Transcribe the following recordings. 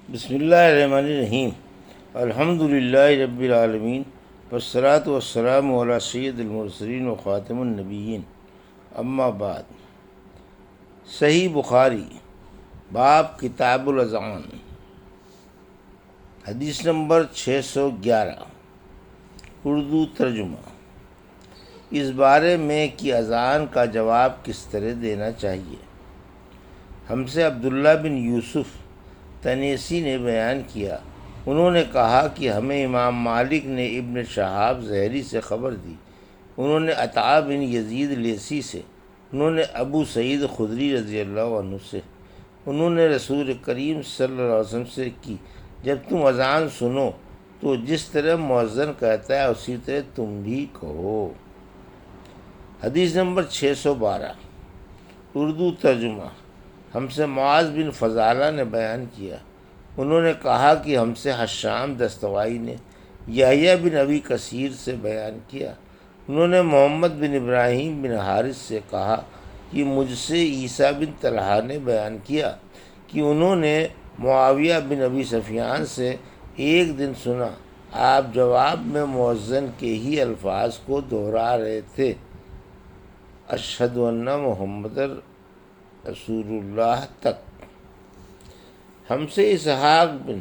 بسم اللہ الرحمن الرحیم۔ الحمد للہ رب العالمین، والصلاۃ والسلام علی سید المرسلین و خاتم النبیین، اما بعد۔ صحیح بخاری، باب کتاب الاذان، حدیث نمبر 611، اردو ترجمہ۔ اس بارے میں کہ اذان کا جواب کس طرح دینا چاہیے، ہم سے عبداللہ بن یوسف تنیسی نے بیان کیا، انہوں نے کہا کہ ہمیں امام مالک نے ابن شہاب زہری سے خبر دی، انہوں نے عطا بن یزید لیثی سے، انہوں نے ابو سعید خدری رضی اللہ عنہ سے، انہوں نے رسول کریم صلی اللہ علیہ وسلم سے کی جب تم اذان سنو تو جس طرح مؤذن کہتا ہے اسی طرح تم بھی کہو۔ حدیث نمبر 612، اردو ترجمہ۔ ہم سے معاذ بن فضالہ نے بیان کیا، انہوں نے کہا کہ ہم سے حشام دستوائی نے یحییٰ بن ابی کثیر سے بیان کیا، انہوں نے محمد بن ابراہیم بن حارث سے کہا کہ مجھ سے عیسیٰ بن طلحہ نے بیان کیا کہ انہوں نے معاویہ بن ابی سفیان سے ایک دن سنا، آپ جواب میں مؤذن کے ہی الفاظ کو دہرا رہے تھے، اشہد ان محمد رسول اللہ تک۔ ہم سے اسحاق بن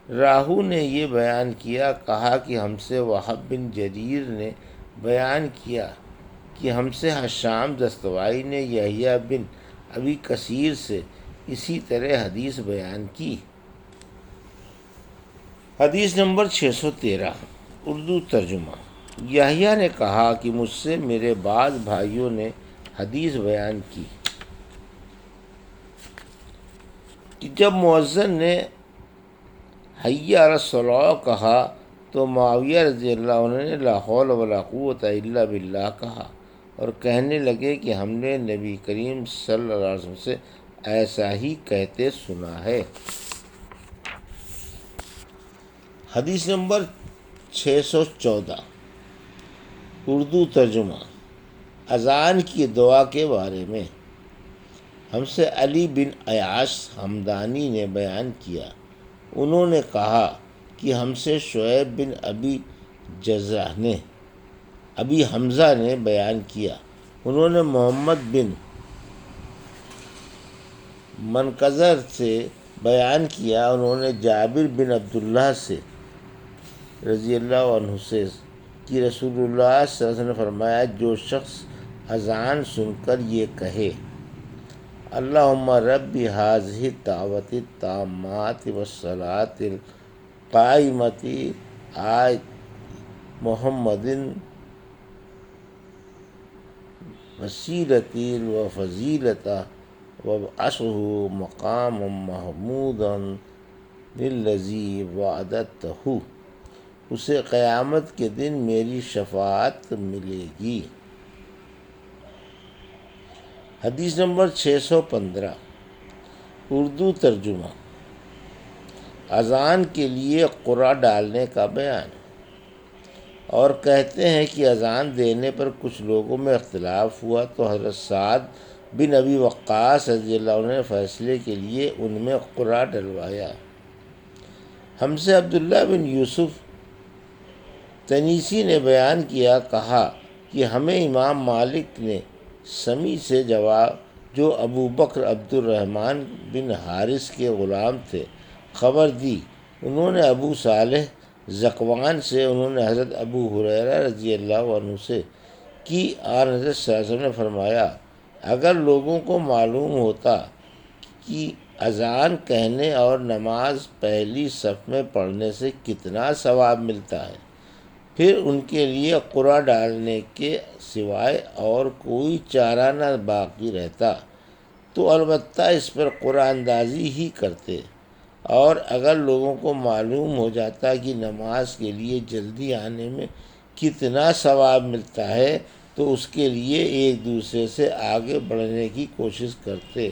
راہو نے یہ بیان کیا، کہا کہ ہم سے وہب بن جریر نے بیان کیا کہ ہم سے حشام دستوائی نے یحییٰ بن ابی کثیر سے اسی طرح حدیث بیان کی۔ حدیث نمبر 613، اردو ترجمہ۔ یحییٰ نے کہا کہ مجھ سے میرے بعض بھائیوں نے حدیث بیان کی کہ جب مؤذن نے حی علی الصلاۃ کہا تو معاویہ رضی اللہ عنہ نے لا حول ولا قوۃ الا باللہ کہا اور کہنے لگے کہ ہم نے نبی کریم صلی اللہ علیہ وسلم سے ایسا ہی کہتے سنا ہے۔ حدیث نمبر 614، اردو ترجمہ۔ اذان کی دعا کے بارے میں ہم سے علی بن عیاش ہمدانی نے بیان کیا، انہوں نے کہا کہ ہم سے شعیب بن ابی حمزہ نے بیان کیا، انہوں نے محمد بن منقذر سے بیان کیا، انہوں نے جابر بن عبداللہ سے رضی اللہ عنہ سے کہ رسول اللہ صلی اللہ علیہ وسلم نے فرمایا، جو شخص اذان سن کر یہ کہے اللہم رب ھذہ الدعوۃ التامۃ والصلاۃ القائمۃ آت محمد وسیلۃ وفضیلۃ وابعثہ مقاما محمودا الذی وعدتہ، اسے قیامت کے دن میری شفاعت ملے گی۔ حدیث نمبر 615، اردو ترجمہ۔ اذان کے لیے قرعہ ڈالنے کا بیان، اور کہتے ہیں کہ اذان دینے پر کچھ لوگوں میں اختلاف ہوا تو حضرت سعد بن ابی وقاص رضی اللہ عنہ نے فیصلے کے لیے ان میں قرعہ ڈلوایا۔ ہم سے عبداللہ بن یوسف تنیسی نے بیان کیا، کہا کہ ہمیں امام مالک نے سمی سے جو ابو بکر عبد الرحمن بن حارث کے غلام تھے خبر دی، انہوں نے ابو صالح ذکوان سے، انہوں نے حضرت ابو ہریرہ رضی اللہ عنہ سے کہ آن حضرت صلی اللہ علیہ وسلم نے فرمایا، اگر لوگوں کو معلوم ہوتا کہ اذان کہنے اور نماز پہلی صف میں پڑھنے سے کتنا ثواب ملتا ہے، پھر ان کے لیے قرعہ ڈالنے کے سوائے اور کوئی چارہ نہ باقی رہتا تو البتہ اس پر قرعہ اندازی ہی کرتے، اور اگر لوگوں کو معلوم ہو جاتا کہ نماز کے لیے جلدی آنے میں کتنا ثواب ملتا ہے تو اس کے لیے ایک دوسرے سے آگے بڑھنے کی کوشش کرتے،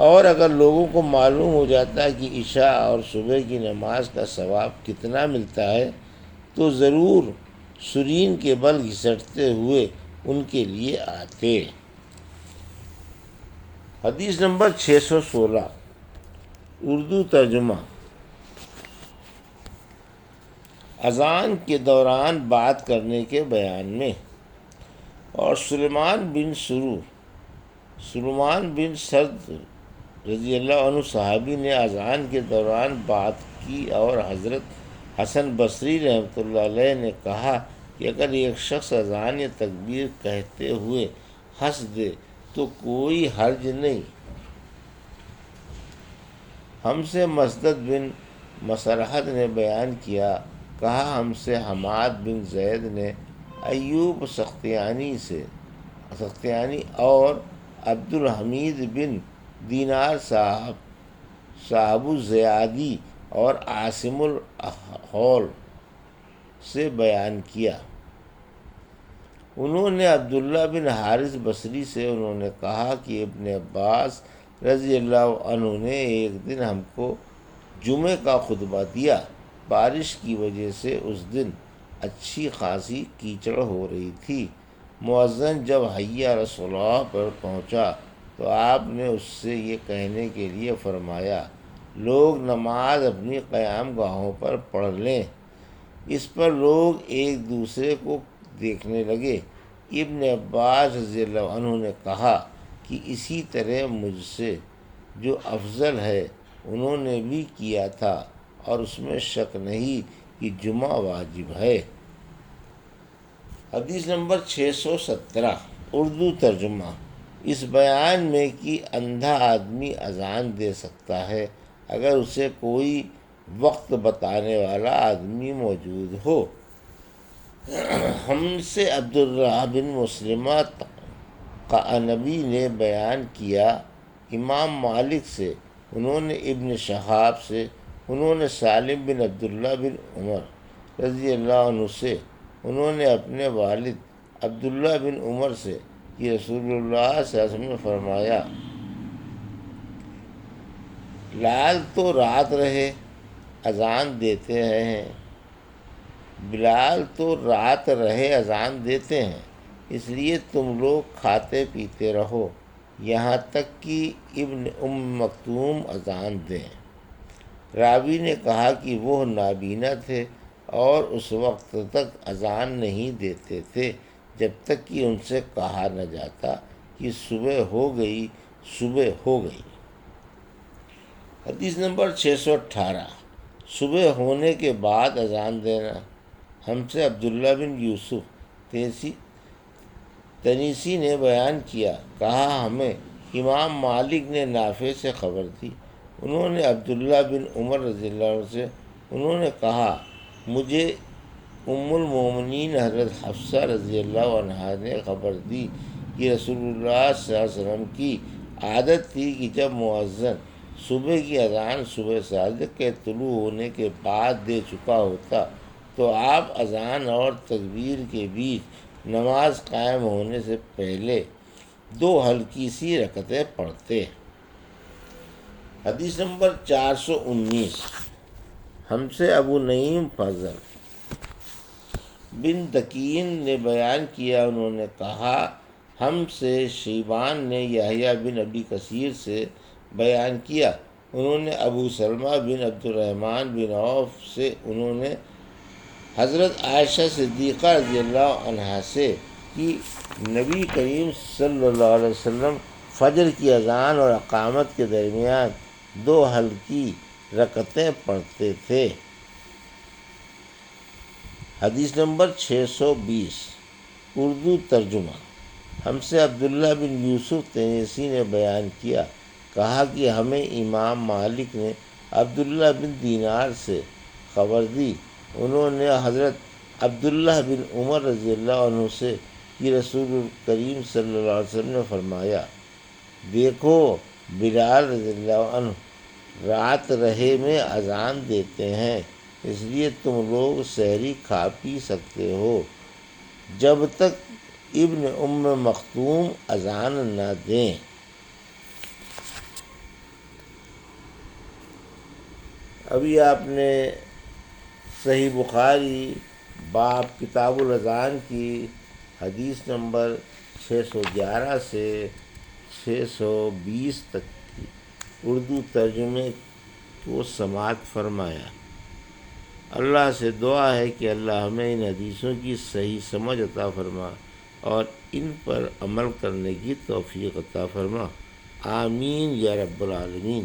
اور اگر لوگوں کو معلوم ہو جاتا کہ عشاء اور صبح کی نماز کا ثواب کتنا ملتا ہے تو ضرور سرین کے بل گھسٹتے ہوئے ان کے لیے آتے۔ حدیث نمبر 616، اردو ترجمہ۔ اذان کے دوران بات کرنے کے بیان میں، اور سلیمان بن سرد رضی اللہ عنہ صحابی نے اذان کے دوران بات کی، اور حضرت حسن بصری رحمۃ اللہ علیہ نے کہا کہ اگر ایک شخص اذان یا تکبیر کہتے ہوئے ہنس دے تو کوئی حرج نہیں۔ ہم سے مسدد بن مسرحد نے بیان کیا، کہا ہم سے حماد بن زید نے ایوب سختیانی اور عبد الحمید بن دینار صاحب الزیادی اور عاصم الحول سے بیان کیا۔ انہوں نے عبداللہ بن حارث بصری سے انہوں نے کہا کہ ابن عباس رضی اللہ عنہ نے ایک دن ہم کو جمعے کا خطبہ دیا۔ بارش کی وجہ سے اس دن اچھی خاصی کیچڑ ہو رہی تھی۔ مؤذن جب حی علی الصلاۃ پر پہنچا تو آپ نے اس سے یہ کہنے کے لیے فرمایا، لوگ نماز اپنی قیام گاہوں پر پڑھ لیں۔ اس پر لوگ ایک دوسرے کو دیکھنے لگے۔ ابن عباس رضی اللہ عنہ نے کہا کہ اسی طرح مجھ سے جو افضل ہے انہوں نے بھی کیا تھا، اور اس میں شک نہیں کہ جمعہ واجب ہے۔ حدیث نمبر 617 اردو ترجمہ۔ اس بیان میں کہ اندھا آدمی اذان دے سکتا ہے اگر اسے کوئی وقت بتانے والا آدمی موجود ہو۔ ہم سے عبداللہ بن مسلمہ قعنبی نے بیان کیا، امام مالک سے، انہوں نے ابن شہاب سے، انہوں نے سالم بن عبداللہ بن عمر رضی اللہ عنہ سے، انہوں نے اپنے والد عبداللہ بن عمر سے کہ رسول اللہ صلی اللہ علیہ وسلم نے فرمایا، بلال تو رات رہے اذان دیتے ہیں، اس لیے تم لوگ کھاتے پیتے رہو یہاں تک کہ ابن مکتوم اذان دیں۔ راوی نے کہا کہ وہ نابینا تھے اور اس وقت تک اذان نہیں دیتے تھے جب تک کہ ان سے کہا نہ جاتا کہ صبح ہو گئی۔ حدیث نمبر 618 صبح ہونے کے بعد اذان دینا۔ ہم سے عبداللہ بن یوسف تنیسی نے بیان کیا، کہا ہمیں امام مالک نے نافع سے خبر دی، انہوں نے عبداللہ بن عمر رضی اللہ عنہ سے، انہوں نے کہا مجھے ام المومنین حضرت حفصہ رضی اللہ عنہا نے خبر دی کہ رسول اللہ صلی اللہ علیہ وسلم کی عادت تھی کہ جب مؤذن صبح کی اذان صبح صادق کے طلوع ہونے کے بعد دے چکا ہوتا تو آپ اذان اور تکبیر کے بیچ نماز قائم ہونے سے پہلے 2 ہلکی سی رکعتیں پڑھتے۔ حدیث نمبر 419 ہم سے ابو نعیم فضل بن دکین نے بیان کیا، انہوں نے کہا ہم سے شیبان نے یحییٰ بن ابی کثیر سے بیان کیا، انہوں نے ابو سلمہ بن عبد الرحمن بن عوف سے، انہوں نے حضرت عائشہ صدیقہ رضی اللہ عنہا سے کہ نبی کریم صلی اللہ علیہ وسلم فجر کی اذان اور اقامت کے درمیان 2 ہلکی رکعتیں پڑھتے تھے۔ حدیث نمبر 620 اردو ترجمہ۔ ہم سے عبداللہ بن یوسف تنیسی نے بیان کیا، کہا کہ ہمیں امام مالک نے عبداللہ بن دینار سے خبر دی، انہوں نے حضرت عبداللہ بن عمر رضی اللہ عنہ سے کہ رسول کریم صلی اللہ علیہ وسلم نے فرمایا، دیکھو بلال رضی اللہ عنہ رات رہے میں اذان دیتے ہیں، اس لیے تم لوگ سحری کھا پی سکتے ہو جب تک ابن مکتوم اذان نہ دیں۔ ابھی آپ نے صحیح بخاری باب کتاب الاذان کی حدیث نمبر 611 سے 620 تک کی اردو ترجمے کو سماعت فرمایا۔ اللہ سے دعا ہے کہ اللہ ہمیں ان حدیثوں کی صحیح سمجھ عطا فرما اور ان پر عمل کرنے کی توفیق عطا فرما۔ آمین یا رب العالمین۔